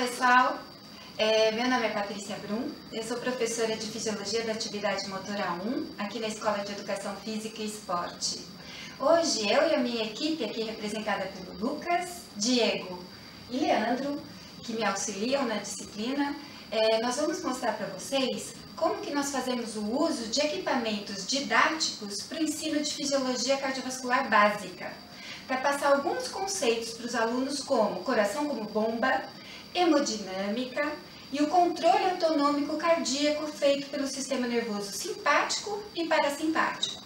pessoal, meu nome é Patrícia Brum, eu sou professora de Fisiologia da Atividade Motora 1 aqui na Escola de Educação Física e Esporte. Hoje eu e a minha equipe, aqui representada pelo Lucas, Diego e Leandro, que me auxiliam na disciplina, nós vamos mostrar para vocês como que nós fazemos o uso de equipamentos didáticos para o ensino de Fisiologia Cardiovascular Básica, para passar alguns conceitos para os alunos como coração como bomba, hemodinâmica e o controle autonômico cardíaco feito pelo sistema nervoso simpático e parasimpático.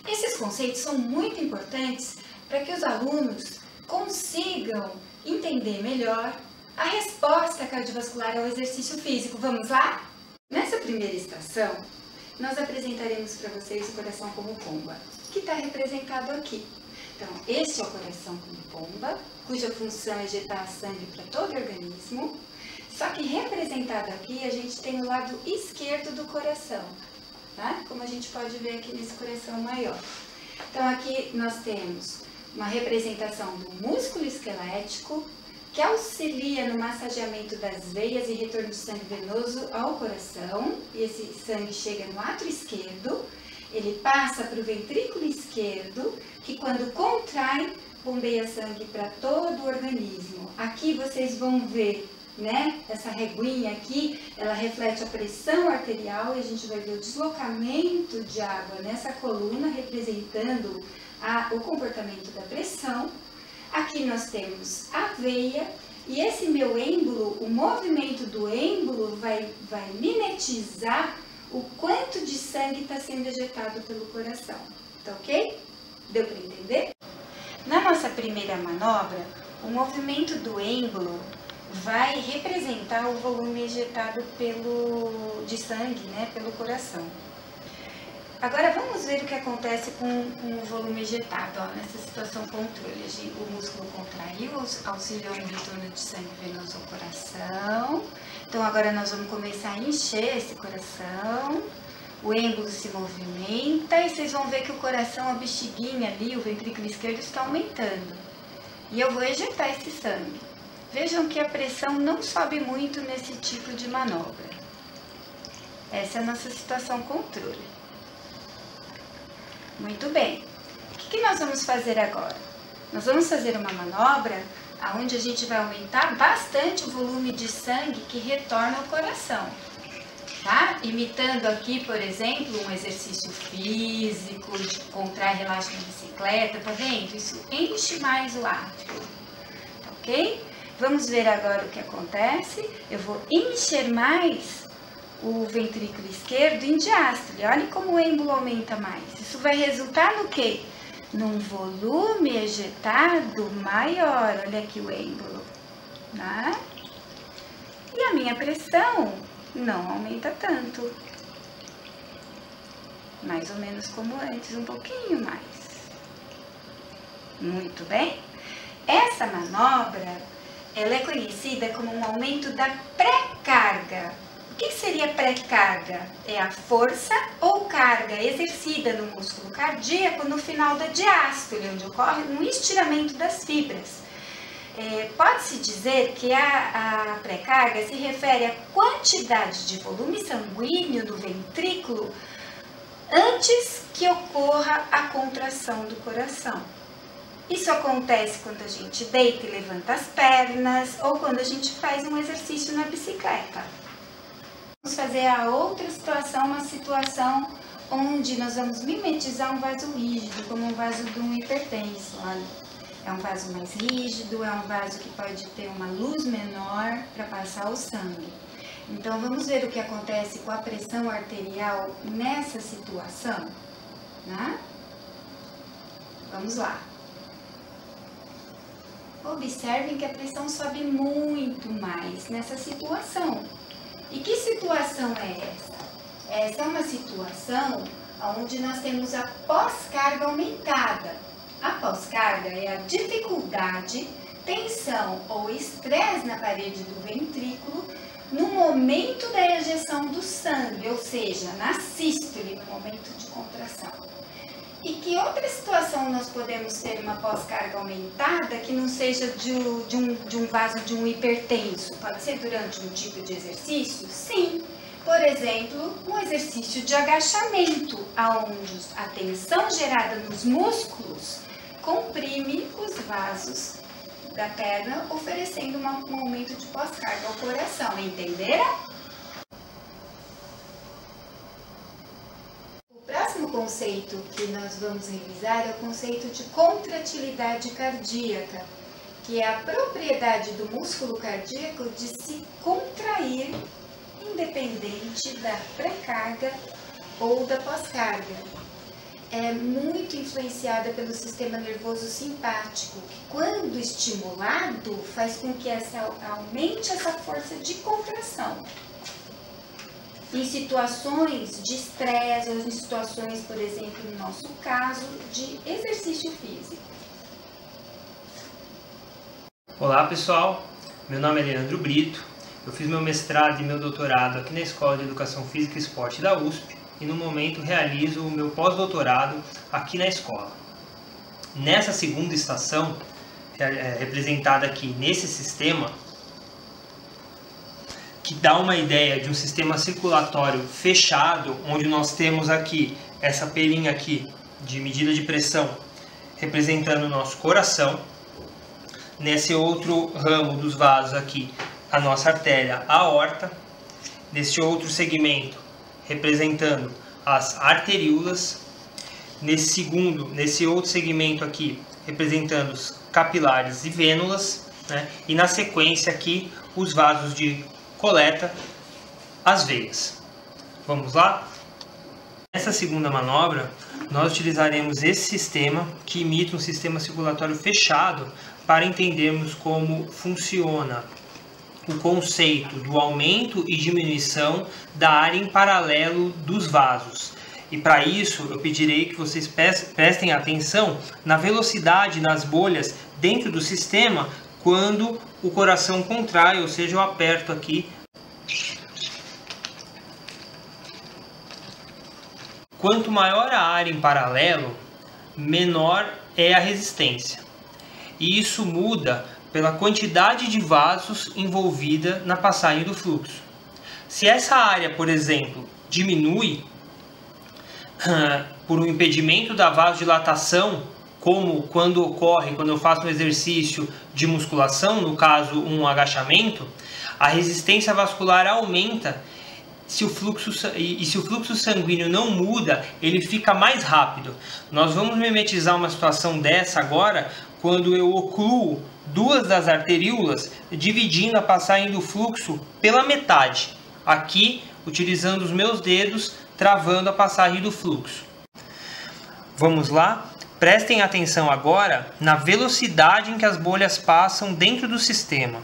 Esses conceitos são muito importantes para que os alunos consigam entender melhor a resposta cardiovascular ao exercício físico. Vamos lá? Nessa primeira estação, nós apresentaremos para vocês o coração como bomba, que está representado aqui. Então, este é o coração como bomba, cuja função é ejetar sangue para todo o organismo. Só que representado aqui, a gente tem o lado esquerdo do coração, tá? Como a gente pode ver aqui nesse coração maior. Então, aqui nós temos uma representação do músculo esquelético, que auxilia no massageamento das veias e retorno de sangue venoso ao coração. E esse sangue chega no átrio esquerdo, ele passa para o ventrículo esquerdo, que quando contrai, bombeia sangue para todo o organismo. Aqui vocês vão ver, né, essa reguinha aqui, ela reflete a pressão arterial e a gente vai ver o deslocamento de água nessa coluna, representando o comportamento da pressão. Aqui nós temos a veia e esse meu êmbolo, o movimento do êmbolo vai mimetizar o quanto de sangue está sendo ejetado pelo coração. Tá ok? Deu para entender? Na nossa primeira manobra, o movimento do êmbolo vai representar o volume ejetado de sangue, né, pelo coração. Agora vamos ver o que acontece com o volume ejetado, ó, nessa situação controle. O músculo contraiu, auxiliou no retorno de sangue venoso ao coração. Então agora nós vamos começar a encher esse coração. O êmbolo se movimenta e vocês vão ver que o coração, a bexiguinha ali, o ventrículo esquerdo está aumentando. E eu vou ejetar esse sangue. Vejam que a pressão não sobe muito nesse tipo de manobra. Essa é a nossa situação controle. Muito bem. O que nós vamos fazer agora? Nós vamos fazer uma manobra onde a gente vai aumentar bastante o volume de sangue que retorna ao coração. Tá? Imitando aqui, por exemplo, um exercício físico, de contrai, relaxa na bicicleta, tá vendo? Isso enche mais o átrio, tá ok? Vamos ver agora o que acontece. Eu vou encher mais o ventrículo esquerdo em diástole. Olha como o êmbolo aumenta mais. Isso vai resultar no quê? Num volume ejetado maior. Olha aqui o êmbolo, tá? E a minha pressão não aumenta tanto. Mais ou menos como antes, um pouquinho mais. Muito bem. Essa manobra, ela é conhecida como um aumento da pré-carga. O que seria pré-carga? É a força ou carga exercida no músculo cardíaco no final da diástole, onde ocorre um estiramento das fibras. Pode-se dizer que a pré-carga se refere à quantidade de volume sanguíneo do ventrículo antes que ocorra a contração do coração. Isso acontece quando a gente deita e levanta as pernas ou quando a gente faz um exercício na bicicleta. Vamos fazer a outra situação, uma situação onde nós vamos mimetizar um vaso rígido, como um vaso de um hipertenso. Olha. É um vaso mais rígido, é um vaso que pode ter uma luz menor para passar o sangue. Então, vamos ver o que acontece com a pressão arterial nessa situação, né? Vamos lá. Observem que a pressão sobe muito mais nessa situação. E que situação é essa? Essa é uma situação onde nós temos a pós-carga aumentada. A pós-carga é a dificuldade, tensão ou estresse na parede do ventrículo no momento da ejeção do sangue, ou seja, na sístole, no momento de contração. E que outra situação nós podemos ter uma pós-carga aumentada que não seja de um vaso de um hipertenso? Pode ser durante um tipo de exercício? Sim. Por exemplo, um exercício de agachamento, onde a tensão gerada nos músculos comprime os vasos da perna, oferecendo um aumento de pós-carga ao coração. Entenderam? O próximo conceito que nós vamos revisar é o conceito de contratilidade cardíaca, que é a propriedade do músculo cardíaco de se contrair independente da pré-carga ou da pós-carga. É muito influenciada pelo sistema nervoso simpático, que quando estimulado faz com que aumente essa força de contração. Em situações de estresse ou em situações, por exemplo, no nosso caso, de exercício físico. Olá pessoal, meu nome é Leandro Brito, eu fiz meu mestrado e meu doutorado aqui na Escola de Educação Física e Esporte da USP e no momento realizo o meu pós-doutorado aqui na escola. Nessa segunda estação, representada aqui nesse sistema, que dá uma ideia de um sistema circulatório fechado, onde nós temos aqui essa pelinha aqui de medida de pressão representando o nosso coração. Nesse outro ramo dos vasos aqui, a nossa artéria aorta. Nesse outro segmento, representando as arteríolas. Nesse outro segmento aqui, representando os capilares e vênulas, né? E na sequência aqui, os vasos de coleta, as veias. Vamos lá? Nessa segunda manobra, nós utilizaremos esse sistema que imita um sistema circulatório fechado para entendermos como funciona o conceito do aumento e diminuição da área em paralelo dos vasos. E para isso, eu pedirei que vocês prestem atenção na velocidade nas bolhas dentro do sistema quando o coração contrai, ou seja, eu aperto aqui. Quanto maior a área em paralelo, menor é a resistência. E isso muda pela quantidade de vasos envolvida na passagem do fluxo. Se essa área, por exemplo, diminui por um impedimento da vasodilatação, como quando ocorre quando eu faço um exercício de musculação, no caso um agachamento, a resistência vascular aumenta. Se o fluxo sanguíneo não muda, ele fica mais rápido. Nós vamos mimetizar uma situação dessa agora, quando eu ocluo duas das arteríolas, dividindo a passagem do fluxo pela metade. Aqui, utilizando os meus dedos, travando a passagem do fluxo. Vamos lá? Prestem atenção agora na velocidade em que as bolhas passam dentro do sistema.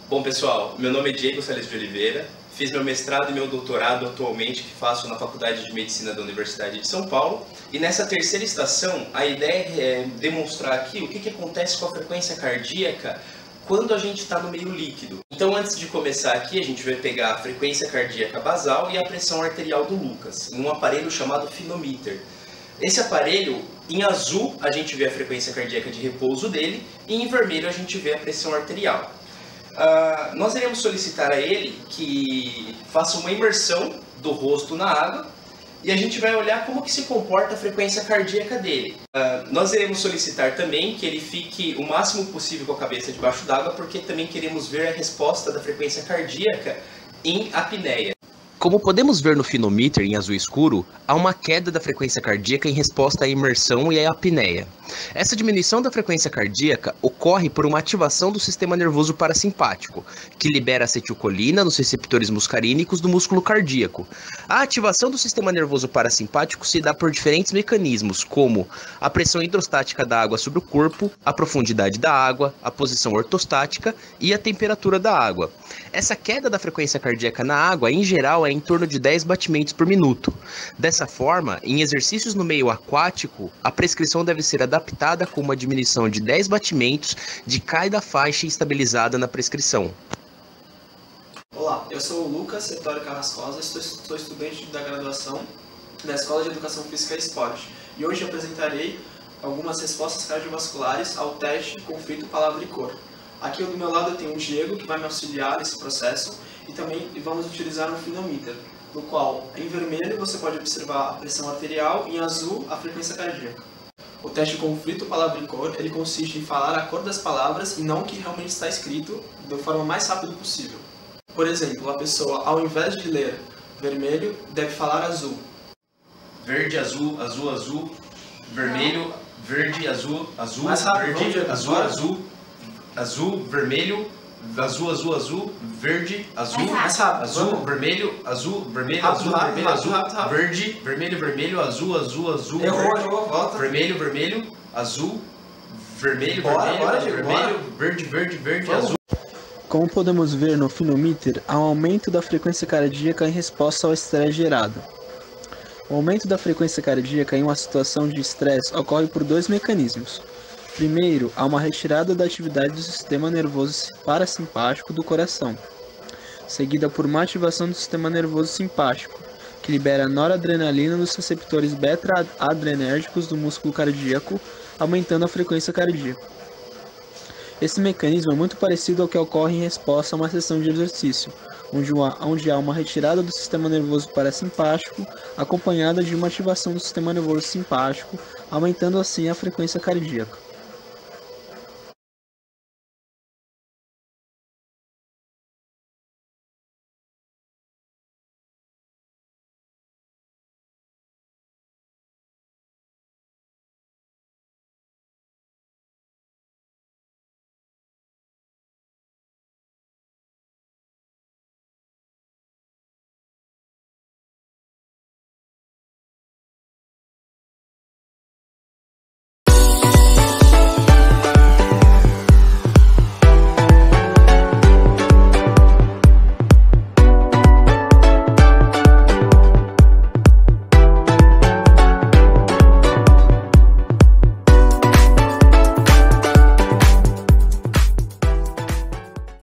Bom pessoal, meu nome é Diego Salles de Oliveira, fiz meu mestrado e meu doutorado atualmente que faço na Faculdade de Medicina da Universidade de São Paulo. E nessa terceira estação, a ideia é demonstrar aqui o que acontece com a frequência cardíaca quando a gente está no meio líquido. Então antes de começar aqui, a gente vai pegar a frequência cardíaca basal e a pressão arterial do Lucas, em um aparelho chamado finomíter. Esse aparelho, em azul, a gente vê a frequência cardíaca de repouso dele e em vermelho a gente vê a pressão arterial. Nós iremos solicitar a ele que faça uma imersão do rosto na água e a gente vai olhar como que se comporta a frequência cardíaca dele. Nós iremos solicitar também que ele fique o máximo possível com a cabeça debaixo d'água, porque também queremos ver a resposta da frequência cardíaca em apneia. Como podemos ver no finomíter em azul escuro, há uma queda da frequência cardíaca em resposta à imersão e à apneia. Essa diminuição da frequência cardíaca ocorre por uma ativação do sistema nervoso parasimpático, que libera acetilcolina nos receptores muscarínicos do músculo cardíaco. A ativação do sistema nervoso parasimpático se dá por diferentes mecanismos, como a pressão hidrostática da água sobre o corpo, a profundidade da água, a posição ortostática e a temperatura da água. Essa queda da frequência cardíaca na água, em geral, é é em torno de 10 batimentos por minuto. Dessa forma, em exercícios no meio aquático, a prescrição deve ser adaptada com uma diminuição de 10 batimentos de cada faixa estabilizada na prescrição. Olá, eu sou o Lucas Sertório Carrascosa, sou estudante da graduação da Escola de Educação Física e Esporte e hoje apresentarei algumas respostas cardiovasculares ao teste conflito palavra e cor. Aqui do meu lado eu tenho o Diego, que vai me auxiliar nesse processo, e também vamos utilizar um finomíter, no qual em vermelho você pode observar a pressão arterial e em azul a frequência cardíaca. O teste conflito palavra e cor, ele consiste em falar a cor das palavras e não o que realmente está escrito, da forma mais rápida possível. Por exemplo, a pessoa, ao invés de ler vermelho, deve falar azul. Verde, azul, azul, azul, vermelho, verde, azul, azul, Mais rápido, verde, vamos, azul, bora. azul, azul, vermelho, azul, azul, azul, verde, azul, Mais rápido, azul, vamos. vermelho, azul, vermelho, Rápido, azul, rápido, vermelho, rápido, azul, rápido, rápido. verde, vermelho, vermelho, azul, azul, azul, Errou, volta. vermelho, vermelho, azul, vermelho, Bora, vermelho, bora, Diego, vermelho, verde, verde, verde, Vamos. azul. Como podemos ver no finomíter, há um aumento da frequência cardíaca em resposta ao estresse gerado. O aumento da frequência cardíaca em uma situação de estresse ocorre por dois mecanismos. Primeiro, há uma retirada da atividade do sistema nervoso parasimpático do coração, seguida por uma ativação do sistema nervoso simpático, que libera noradrenalina nos receptores beta-adrenérgicos do músculo cardíaco, aumentando a frequência cardíaca. Esse mecanismo é muito parecido ao que ocorre em resposta a uma sessão de exercício, onde há uma retirada do sistema nervoso parasimpático, acompanhada de uma ativação do sistema nervoso simpático, aumentando assim a frequência cardíaca.